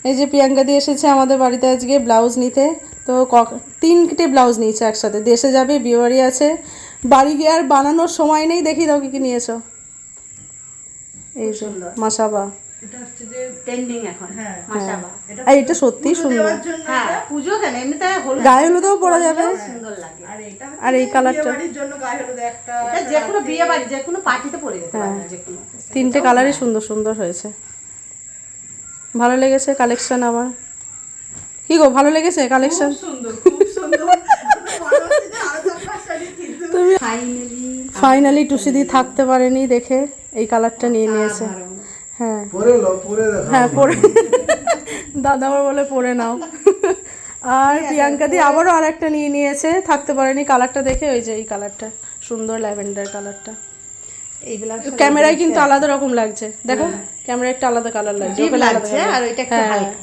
এই যে প্রিয়াঙ্কা দি এসেছে আমাদের বাড়িতে আজকে ব্লাউজ নিতে। তো 3টে ব্লাউজ নিয়েছে একসাথে। দেশে যাবে, বিয়েবাড়ি আছে, বাড়ি গিয়ে আর বানানোর সময় নেই। দেখি দাও কি নিয়েছো। এই যে মাসাবা, এটা হচ্ছে যে ট্রেন্ডিং এখন। হ্যাঁ মাশাআল্লাহ। আর এটা সত্যিই সুন্দর। হ্যাঁ পুজো কেন এমনিতে হলুদ গায়ে হলুদেও পরা যাবে। সুন্দর লাগে। আর এটা আর এই কালারটা, বাড়ির জন্য গায়ে হলুদ একটা এটা যে কোনো বিয়ে বাড়ি যে কোনো পার্টিতে পরে যেতে পারবে যে কোনো। 3টে কালারই সুন্দর সুন্দর হয়েছে। ভালো লেগেছে কালেকশন আমার। কি গো, ভালো লেগেছে কালেকশন? সুন্দর, খুব সুন্দর। মনে হচ্ছে যে আরো 4-5 শাড়ি কিন্তু তুমি ফাইনালি টুসিদি থাকতে পারেনি দেখে এই কালারটা নিয়ে নিয়েছে। হ্যাঁ হ্যাঁ পরে দাদা আমার বলে পরে নাও। আর প্রিয়াঙ্কা দি আবারও আর একটা নিয়ে নিয়েছে, থাকতে পারেনি কালারটা দেখে। ওই যে এই কালারটা সুন্দর, ল্যাভেন্ডার কালারটা। এইগুলা ক্যামেরায় কিন্তু আলাদা রকম লাগছে, দেখো ক্যামেরায় একটা আলাদা কালার লাগছে, ডিপ লাগছে আর ওইটা একটু হালকা।